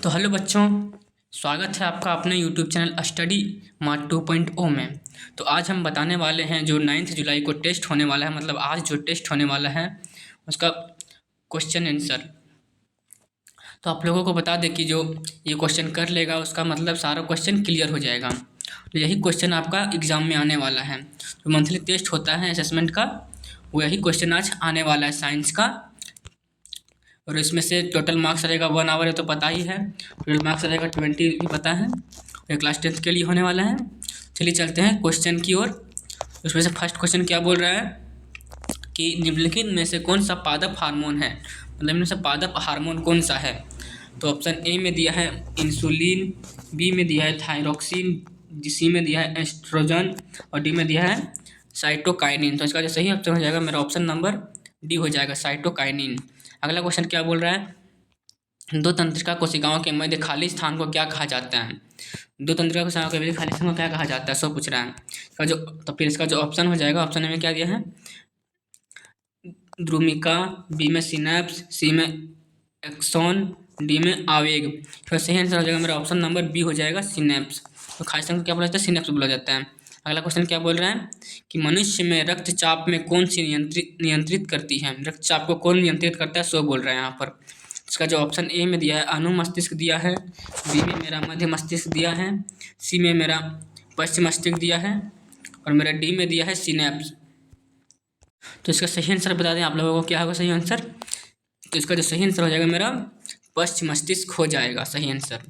तो हेलो बच्चों, स्वागत है आपका अपने यूट्यूब चैनल स्टडी मार्ट 2.0 में। तो आज हम बताने वाले हैं जो 9 जुलाई को टेस्ट होने वाला है, मतलब आज जो टेस्ट होने वाला है उसका क्वेश्चन आंसर। तो आप लोगों को बता दें कि जो ये क्वेश्चन कर लेगा उसका मतलब सारा क्वेश्चन क्लियर हो जाएगा। तो यही क्वेश्चन आपका एग्ज़ाम में आने वाला है। जो मंथली टेस्ट होता है असेसमेंट का, वो यही क्वेश्चन आज आने वाला है साइंस का। और इसमें से टोटल मार्क्स रहेगा 1 आवर है तो पता ही है, टोटल मार्क्स रहेगा 20 भी पता है। ये क्लास 10th के लिए होने वाला है। चलिए चलते हैं क्वेश्चन की ओर। उसमें से फर्स्ट क्वेश्चन क्या बोल रहा है कि निम्नलिखित में से कौन सा पादप हार्मोन है, मतलब इनमें से पादप हार्मोन कौन सा है। तो ऑप्शन ए में दिया है इंसुलिन, बी में दिया है थायरोक्सिन, सी में दिया है एस्ट्रोजन और डी में दिया है साइटोकाइनिन। तो इसका जो सही ऑप्शन हो जाएगा मेरा ऑप्शन नंबर डी हो जाएगा, साइटोकाइनिन। अगला क्वेश्चन क्या बोल रहा है, दो तंत्रिका कोशिकाओं के मध्य खाली स्थान को क्या कहा जाता है। दो तंत्रिका कोशिकाओं के मध्य खाली स्थान को क्या कहा जाता है, सो पूछ रहा है। इसका जो तो फिर इसका जो ऑप्शन हो जाएगा, ऑप्शन में क्या दिया है, द्रुमिका, बी में सिनेप्स, सी में एक्सॉन, डी में आवेग। फिर सही आंसर हो जाएगा मेरा ऑप्शन नंबर बी हो जाएगा, सिनेप्स। तो खाली स्थान को क्या बोला जाता है, सिनेप्स बोला जाता है। अगला क्वेश्चन क्या बोल रहा है कि मनुष्य में रक्तचाप में कौन सी नियंत्रित करती है, रक्तचाप को कौन नियंत्रित करता है, सो बोल रहा है यहाँ पर। इसका जो ऑप्शन ए में दिया है अनुमस्तिष्क दिया है, बी में मेरा मध्य मस्तिष्क दिया है, सी में मेरा पश्चिम मस्तिष्क दिया है और मेरा डी में दिया है सिनेप्स। तो इसका सही आंसर बता दें आप लोगों को, क्या होगा सही आंसर। तो इसका जो सही आंसर हो जाएगा मेरा पश्चिम मस्तिष्क हो जाएगा सही आंसर।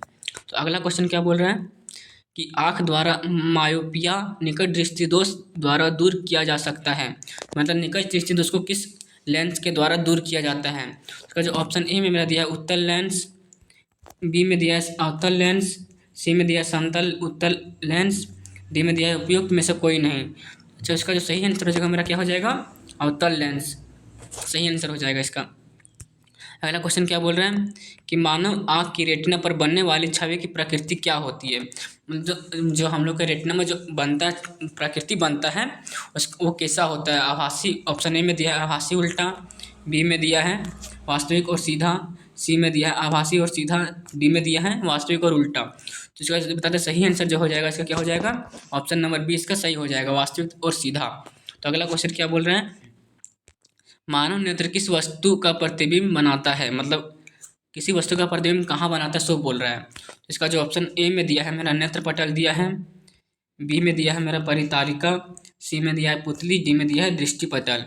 तो अगला क्वेश्चन क्या बोल रहा है कि आँख द्वारा मायोपिया निकट दृष्टि दोष द्वारा दूर किया जा सकता है, मतलब निकट दृष्टि दोष को किस लेंस के द्वारा दूर किया जाता है। इसका जो ऑप्शन ए में मेरा दिया है उत्तल लेंस, बी में दिया है अवतल लेंस, सी में दिया है समतल उत्तल लेंस, डी में दिया है उपयुक्त में से कोई नहीं। अच्छा, इसका जो सही आंसर हो जाएगा मेरा क्या हो जाएगा, अवतल लेंस सही आंसर हो जाएगा इसका। अगला क्वेश्चन क्या बोल रहे हैं कि मानव आँख की रेटिना पर बनने वाली छवि की प्रकृति क्या होती है, जो हम लोग के रेटिना में जो बनता है प्रकृति बनता है वो कैसा होता है। आभासी, ऑप्शन ए में दिया है आभासी उल्टा, बी में दिया है वास्तविक और सीधा, सी में दिया है आभासी और सीधा, डी में दिया है वास्तविक और उल्टा। तो इसका बताते सही आंसर जो हो जाएगा इसका क्या हो जाएगा, ऑप्शन नंबर बी इसका सही हो जाएगा, वास्तविक और सीधा। तो अगला क्वेश्चन क्या बोल रहे हैं, मानव नेत्र किस वस्तु का प्रतिबिंब बनाता है, मतलब किसी वस्तु का प्रतिबिंब कहाँ बनाता है, सो बोल रहा है। इसका जो ऑप्शन ए में दिया है मेरा नेत्र पटल दिया है, बी में दिया है मेरा परितारिका, सी में दिया है पुतली, डी में दिया है दृष्टि पटल।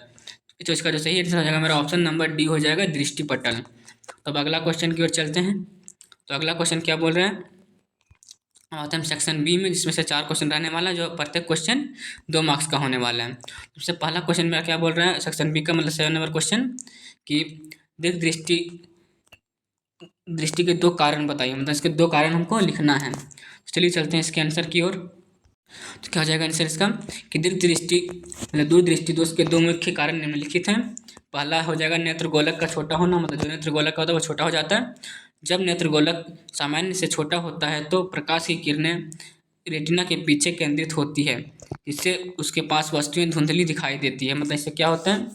तो इसका जो सही आंसर हो जाएगा मेरा ऑप्शन नंबर डी हो जाएगा, दृष्टि पटल। तो अब अगला क्वेश्चन की ओर चलते हैं। तो अगला क्वेश्चन क्या बोल रहे हैं, आते हैं सेक्शन बी में, जिसमें से 4 क्वेश्चन रहने वाला है, जो प्रत्येक क्वेश्चन 2 मार्क्स का होने वाला है। सबसे पहला क्वेश्चन मेरा क्या बोल रहा है सेक्शन बी का, मतलब 7 नंबर क्वेश्चन कि दीर्घ दृष्टि के 2 कारण बताइए, मतलब इसके 2 कारण हमको लिखना है। चलिए चलते हैं इसके आंसर की ओर। तो क्या हो जाएगा आंसर इसका कि दीर्घ दृष्टि मतलब दूर दृष्टि दोष के 2 मुख्य कारण निम्नलिखित हैं। पहला हो जाएगा नेत्र गोलक का छोटा होना, मतलब जो नेत्र गोलक होता है वो छोटा हो जाता है। जब नेत्र गोलक सामान्य से छोटा होता है तो प्रकाश की किरणें रेटिना के पीछे केंद्रित होती है, इससे उसके पास वस्तुएं धुंधली दिखाई देती है। मतलब इससे क्या होता है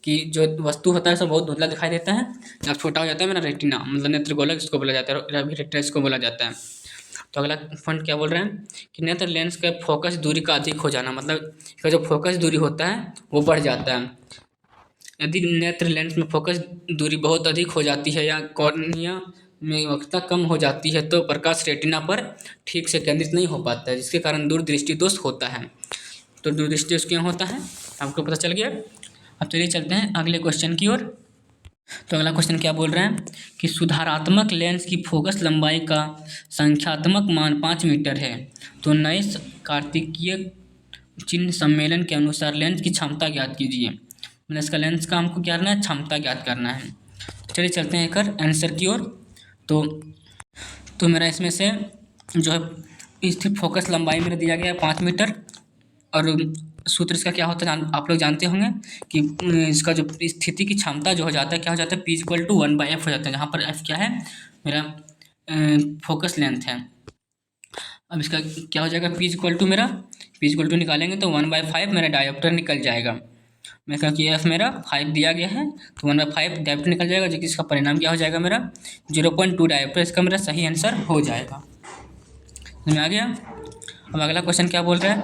कि जो वस्तु होता है सब बहुत धुंधला दिखाई देता है जब छोटा हो जाता है मेरा रेटिना, मतलब नेत्र गोलक इसको बोला जाता है, रेटिना इसको बोला जाता है। तो अगला पॉइंट क्या बोल रहे हैं कि नेत्र लेंस का फोकस दूरी का अधिक हो जाना, मतलब इसका जो फोकस दूरी होता है वो बढ़ जाता है। यदि नेत्र लेंस में फोकस दूरी बहुत अधिक हो जाती है या कॉर्निया में वक्रता कम हो जाती है तो प्रकाश रेटिना पर ठीक से केंद्रित नहीं हो पाता है, जिसके कारण दूरदृष्टि दोष होता है। तो दूरदृष्टि दोष क्यों होता है आपको पता चल गया। अब चलिए चलते हैं अगले क्वेश्चन की ओर। तो अगला क्वेश्चन क्या बोल रहे हैं कि सुधारात्मक लेंस की फोकस लंबाई का संख्यात्मक मान 5 मीटर है, तो नए कार्तिकीय चिन्ह सम्मेलन के अनुसार लेंस की क्षमता ज्ञात कीजिए। मतलब इसका लेंस का हमको क्या करना है, क्षमता ज्ञात करना है। चलिए चलते हैं एक आंसर की ओर। तो मेरा इसमें से जो है इसकी फोकस लंबाई मेरा दिया गया है 5 मीटर और सूत्र इसका क्या होता है आप लोग जानते होंगे कि इसका जो स्थिति की क्षमता जो हो जाता है क्या हो जाता है, P=1/f हो जाता है, जहाँ पर f क्या है मेरा फोकस लेंथ है। अब इसका क्या हो जाएगा, P= मेरा P= निकालेंगे तो 1/5 मेरा डायोप्टर निकल जाएगा। मैं क्योंकि एफ मेरा 5 दिया गया है तो 1/5 डायप्टर निकल जाएगा, जो कि इसका परिणाम क्या हो जाएगा मेरा 0.2 डायप्टर, इसका मेरा सही आंसर हो जाएगा। समझ में आ गया। अब अगला क्वेश्चन क्या बोल रहा है,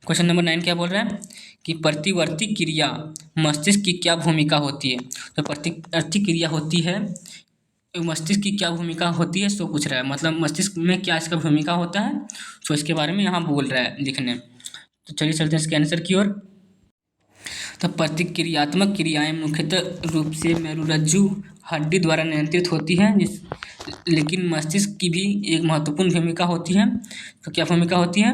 क्वेश्चन नंबर 9 क्या बोल रहा है कि प्रतिवर्ती क्रिया मस्तिष्क की क्या भूमिका होती है। तो प्रतिवर्ती क्रिया होती है, मस्तिष्क की क्या भूमिका होती है सो पूछ रहा है, मतलब मस्तिष्क में क्या इसका भूमिका होता है, सो इसके बारे में यहाँ बोल रहा है लिखने। तो चलिए चलते हैं इसके आंसर की ओर। तो प्रतिक्रियात्मक क्रियाएं मुख्यतः रूप से मेरुरज्जु हड्डी द्वारा नियंत्रित होती हैं, लेकिन मस्तिष्क की भी एक महत्वपूर्ण भूमिका होती है। तो क्या भूमिका होती है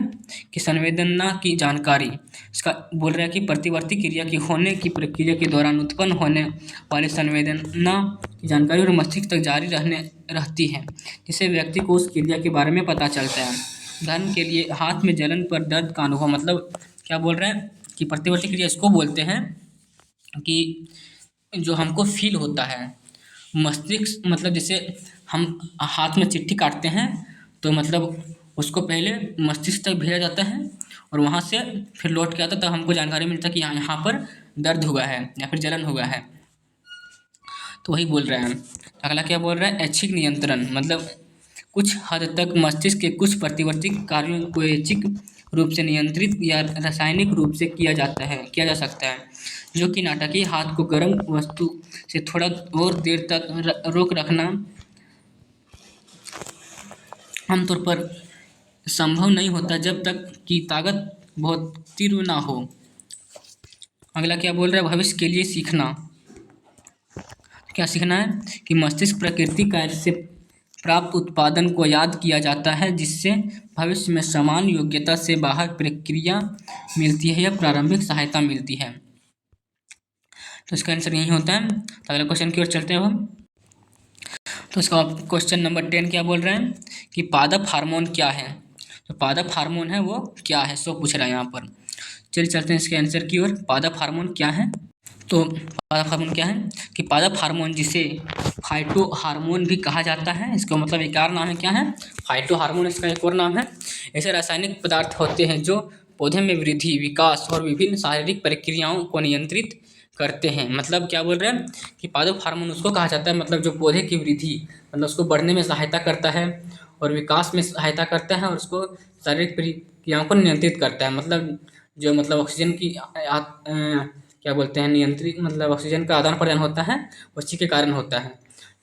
कि संवेदना की जानकारी, इसका बोल रहा है कि प्रतिवर्ती क्रिया की होने की प्रक्रिया के दौरान उत्पन्न होने वाली संवेदना की जानकारी और मस्तिष्क तक जारी रहती है, जिससे व्यक्ति को उस क्रिया के बारे में पता चलता है। उदाहरण के लिए हाथ में जलन पर दर्द का अनुभव, मतलब क्या बोल रहे हैं कि प्रतिवर्ती क्रिया इसको बोलते हैं कि जो हमको फील होता है मस्तिष्क, मतलब जैसे हम हाथ में चिट्ठी काटते हैं तो मतलब उसको पहले मस्तिष्क तक भेजा जाता है और वहाँ से फिर लौट के आता है, तब हमको जानकारी मिलता है कि यहाँ पर दर्द हुआ है या फिर जलन हुआ है। तो वही बोल रहे हैं। अगला क्या बोल रहा है, ऐच्छिक नियंत्रण, मतलब कुछ हद तक मस्तिष्क के कुछ प्रतिवर्ती कार्यों को ऐच्छिक रूप से नियंत्रित या रासायनिक रूप से किया जा सकता है, जो कि नाटकीय हाथ को गर्म वस्तु से थोड़ा और देर तक रोक रखना आमतौर पर संभव नहीं होता जब तक कि ताकत बहुत तीव्र ना हो। अगला क्या बोल रहा है, भविष्य के लिए सीखना। क्या सीखना है कि मस्तिष्क प्रकृति कार्य से प्राप्त उत्पादन को याद किया जाता है, जिससे भविष्य में समान योग्यता से बाहर प्रक्रिया मिलती है या प्रारंभिक सहायता मिलती है। तो इसका आंसर यही होता है। तो अगले क्वेश्चन की ओर चलते हैं हम। तो इसका क्वेश्चन नंबर 10 क्या बोल रहे हैं कि पादप हार्मोन क्या है। तो पादप हार्मोन है वो क्या है सो पूछ रहा है यहाँ पर। चलिए चलते हैं इसके आंसर की ओर। पादप हार्मोन क्या है, तो पादप हार्मोन क्या है कि पादप हार्मोन जिसे फाइटो हार्मोन भी कहा जाता है, इसका मतलब एक और नाम है क्या है, फाइटो हार्मोन, इसका एक और नाम है। ऐसे रासायनिक पदार्थ होते हैं जो पौधे में वृद्धि, विकास और विभिन्न शारीरिक प्रक्रियाओं को नियंत्रित करते हैं। मतलब क्या बोल रहे हैं कि पादप हार्मोन उसको कहा जाता है, मतलब जो पौधे की वृद्धि, मतलब उसको बढ़ने में सहायता करता है और विकास में सहायता करता है और उसको शारीरिक प्रक्रियाओं को नियंत्रित करता है। मतलब जो मतलब ऑक्सीजन की क्या बोलते हैं नियंत्रित, मतलब ऑक्सीजन का आदान प्रदान होता है उसी के कारण होता है।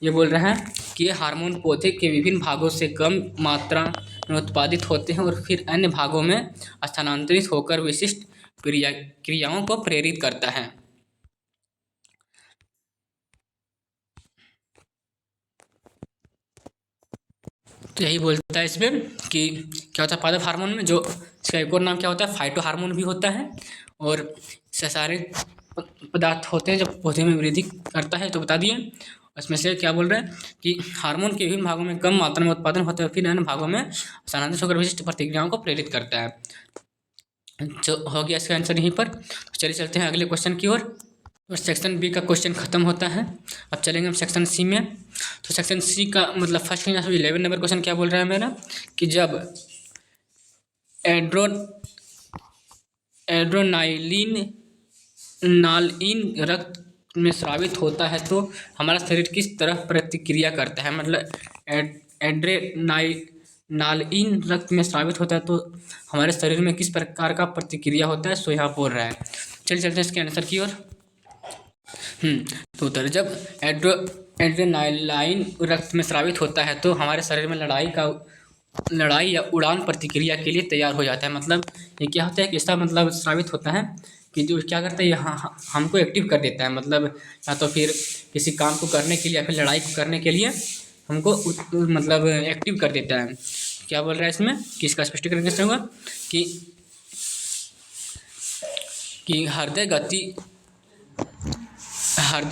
ये बोल रहा है कि ये हार्मोन पौधे के विभिन्न भागों से कम मात्रा में उत्पादित होते हैं और फिर अन्य भागों में स्थानांतरित होकर विशिष्ट क्रियाओं को प्रेरित करता है। तो यही बोलता है इसमें कि क्या होता है पादप हार्मोन में, जो इसका एक और नाम क्या होता है फाइटो हार्मोन भी होता है, और शारीरिक पदार्थ होते हैं जब पौधे में वृद्धि करता है। तो बता दिए उसमें से क्या बोल रहे हैं कि हार्मोन के विभिन्न भागों में कम मात्रा में उत्पादन होता है, फिर अन्य भागों में स्थानांतरित होकर विशिष्ट प्रतिक्रियाओं को प्रेरित करता है। जो हो गया इसका आंसर यहीं पर। तो चलिए चलते हैं अगले क्वेश्चन की ओर। और सेक्शन बी का क्वेश्चन खत्म होता है। अब चलेंगे हम सेक्शन सी में। तो सेक्शन सी का मतलब फर्स्ट 11 नंबर क्वेश्चन क्या बोल रहा है मेरा कि जब एड्रेनालिन रक्त में स्रावित होता है तो हमारा शरीर किस तरह प्रतिक्रिया करता है। मतलब एड्रेनालिन रक्त में स्रावित होता है तो हमारे शरीर में किस प्रकार का प्रतिक्रिया होता है, सो यहाँ बोल रहा है। चलिए चलते हैं इसके आंसर की ओर। तो उत्तर, जब एड्रेनालाइन रक्त में स्रावित होता है तो हमारे शरीर में लड़ाई या उड़ान प्रतिक्रिया के लिए तैयार हो जाता है। मतलब ये क्या होता है कि ऐसा मतलब स्रावित होता है कि जो क्या करता है यहाँ हमको एक्टिव कर देता है, मतलब या तो फिर किसी काम को करने के लिए या फिर लड़ाई को करने के लिए हमको मतलब एक्टिव कर देता है। क्या बोल रहा है इसमें कि इसका स्पष्टीकरण कैसे होगा कि हृदय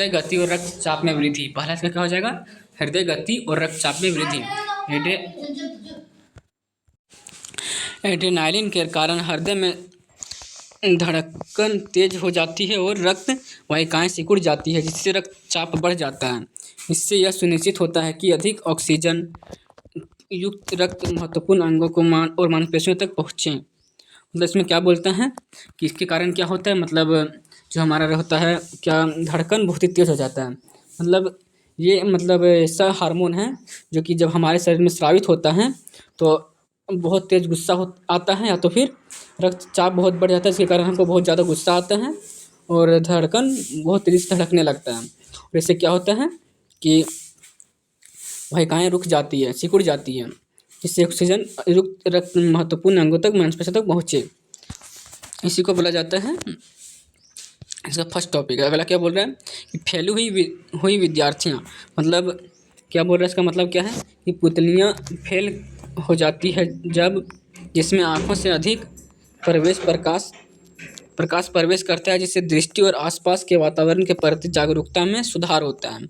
गति और रक्तचाप में वृद्धि। पहला इसका क्या हो जाएगा, हृदय गति और रक्तचाप में वृद्धि। एड्रेनालिन के कारण हृदय में धड़कन तेज हो जाती है और रक्त वाहिकाएं सिकुड़ जाती है, जिससे रक्तचाप बढ़ जाता है। इससे यह सुनिश्चित होता है कि अधिक ऑक्सीजन युक्त रक्त महत्वपूर्ण अंगों को और मांसपेशियों तक पहुँचे मतलब इसमें क्या बोलते हैं कि इसके कारण क्या होता है, मतलब जो हमारा होता है क्या, धड़कन बहुत ही तेज हो जाता है। मतलब ये मतलब ऐसा हार्मोन है जो कि जब हमारे शरीर में स्रावित होता है तो बहुत तेज गुस्सा हो आता है, या तो फिर रक्तचाप बहुत बढ़ जाता है, इसके कारण हमको बहुत ज़्यादा गुस्सा आता है और धड़कन बहुत तेजी से धड़कने लगता है। और इससे क्या होता है कि वाहिकाएँ रुक जाती है, सिकुड़ जाती है, जिससे ऑक्सीजन रुक रक्त महत्वपूर्ण अंगों तक, मांसपेशियों तक पहुँचे। इसी को बोला जाता है, इसका फर्स्ट टॉपिक है। अगला क्या बोल रहा है कि फैली हुई विद्यार्थियाँ, मतलब क्या बोल रहा है, इसका मतलब क्या है कि पुतलियाँ फेल हो जाती है जब जिसमें आँखों से अधिक प्रकाश प्रवेश करता है, जिससे दृष्टि और आसपास के वातावरण के प्रति जागरूकता में सुधार होता है।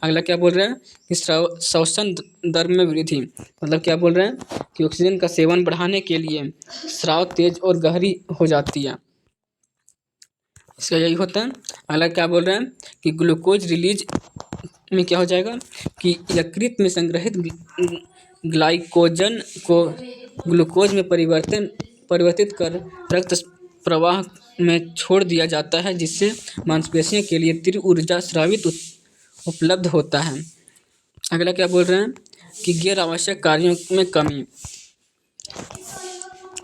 अगला क्या बोल रहे हैं कि श्वसन दर में वृद्धि, मतलब क्या बोल रहे हैं कि ऑक्सीजन का सेवन बढ़ाने के लिए स्राव तेज और गहरी हो जाती है, इसका यही होता है। अगला क्या बोल रहे हैं कि ग्लूकोज रिलीज में क्या हो जाएगा कि यकृत में संग्रहित ग्लाइकोजन को ग्लूकोज में परिवर्तित कर रक्त प्रवाह में छोड़ दिया जाता है, जिससे मांसपेशियों के लिए तीव्र ऊर्जा स्रावित उपलब्ध होता है। अगला क्या बोल रहे हैं कि गैर आवश्यक कार्यों में कमी,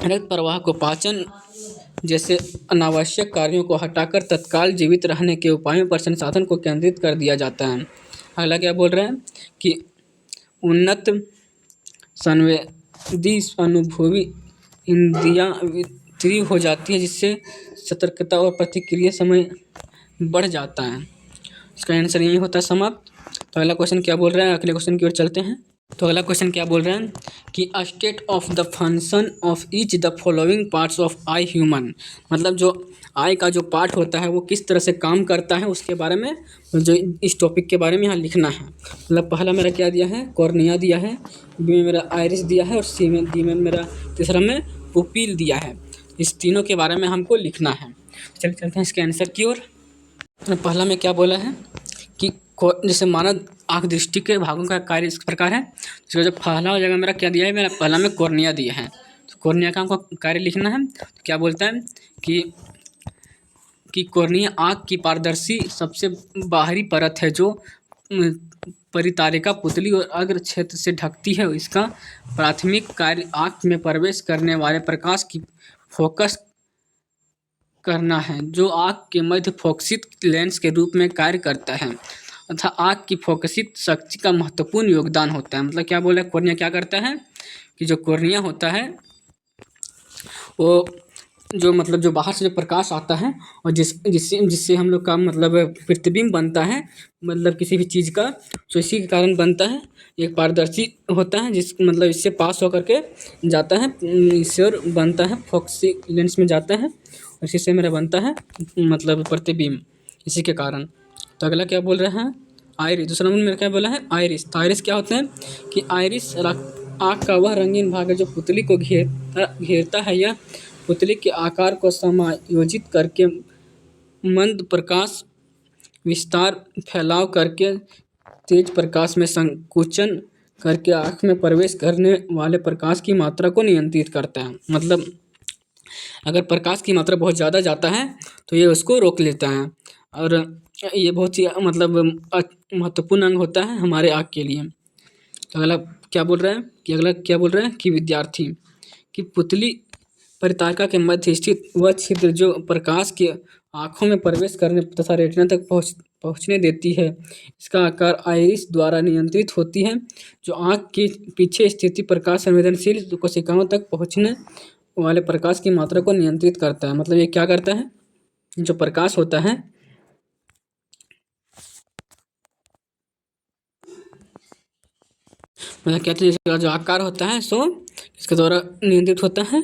रक्त प्रवाह को पाचन जैसे अनावश्यक कार्यों को हटाकर तत्काल जीवित रहने के उपायों पर संसाधन को केंद्रित कर दिया जाता है। अगला क्या बोल रहे हैं कि उन्नत संवेदी अनुभवी इंद्रियां तीव्र हो जाती है, जिससे सतर्कता और प्रतिक्रिया समय बढ़ जाता है। इसका आंसर यही होता है समाप्त। तो अगला क्वेश्चन क्या बोल रहा है, अगले क्वेश्चन की ओर चलते हैं। तो अगला क्वेश्चन क्या बोल रहे हैं कि a state of the function of each the following parts of I human, मतलब जो आई का जो पार्ट होता है वो किस तरह से काम करता है उसके बारे में, जो इस टॉपिक के बारे में यहाँ लिखना है। मतलब पहला मेरा क्या दिया है, कॉर्निया दिया है, बी में मेरा आइरिस दिया है और डी में मेरा तीसरा में पुपिल दिया है। इस तीनों के बारे में हमको लिखना है। चलते हैं इसके आंसर की ओर। पहला में क्या बोला है कि जैसे मानव आँख दृष्टि के भागों का कार्य इस प्रकार है। तो जो पहला हो जाएगा मेरा क्या दिया है, मेरा पहला में कॉर्निया दिया है, तो कॉर्निया का हमको कार्य लिखना है। तो क्या बोलता है कि कॉर्निया आँख की पारदर्शी सबसे बाहरी परत है जो परितारिका पुतली और अग्र क्षेत्र से ढकती है। इसका प्राथमिक कार्य आँख में प्रवेश करने वाले प्रकाश की फोकस करना है, जो आँख के मध्य फोकसित लेंस के रूप में कार्य करता है तथा आँख की फोकसित शक्ति का महत्वपूर्ण योगदान होता है। मतलब क्या बोला, कॉर्निया क्या करता है कि जो कॉर्निया होता है वो जो मतलब जो बाहर से जो प्रकाश आता है और जिससे हम लोग का मतलब प्रतिबिंब बनता है, मतलब किसी भी चीज़ का, तो इसी के कारण बनता है। एक पारदर्शी होता है जिस मतलब इससे पास होकर के जाता है, इससे और बनता है, फोकसी लेंस में जाता है और इसी से मेरा बनता है मतलब प्रतिबिंब, इसी के कारण। तो अगला क्या बोल रहे हैं, आइरिस। दूसरा नंबर मेरा क्या बोला है, आइरिस। तो आइरिस क्या होता है कि आइरिस आँख का वह रंगीन भाग है जो पुतली को घेरता है। यह पुतली के आकार को समायोजित करके मंद प्रकाश विस्तार फैलाव करके तेज प्रकाश में संकुचन करके आँख में प्रवेश करने वाले प्रकाश की मात्रा को नियंत्रित करता है। मतलब अगर प्रकाश की मात्रा बहुत ज़्यादा जाता है तो ये उसको रोक लेता है, और ये बहुत ही मतलब महत्वपूर्ण अंग होता है हमारे आँख के लिए। तो अगला क्या बोल रहा है कि विद्यार्थी की पुतली परितारिका के मध्य स्थित वह छिद्र जो प्रकाश के आँखों में प्रवेश करने तथा रेटिना तक पहुँचने देती है, इसका आकार आइरिस द्वारा नियंत्रित होती है, जो आँख के पीछे स्थित प्रकाश संवेदनशील कोशिकाओं तक पहुँचने वाले प्रकाश की मात्रा को नियंत्रित करता है। मतलब ये क्या करता है, जो प्रकाश होता है मतलब कहते हैं इसका जो आकार होता है सो इसके द्वारा नियंत्रित होता है।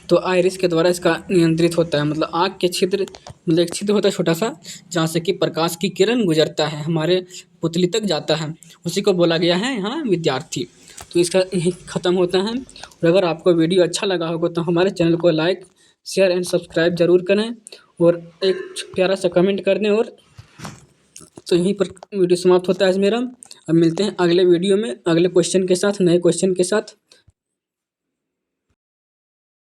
तो आइरिस के द्वारा इसका नियंत्रित होता है। मतलब आँख के छिद्र, मतलब एक छिद्र होता है छोटा सा जहाँ से कि प्रकाश की किरण गुजरता है, हमारे पुतली तक जाता है, उसी को बोला गया है यहाँ विद्यार्थी। तो इसका यही ख़त्म होता है। और अगर आपको वीडियो अच्छा लगा होगा तो हमारे चैनल को लाइक शेयर एंड सब्सक्राइब ज़रूर करें और एक प्यारा सा कमेंट कर दें। और तो यहीं पर वीडियो समाप्त होता है आज मेरा। अब मिलते हैं अगले वीडियो में अगले क्वेश्चन के साथ, नए क्वेश्चन के साथ।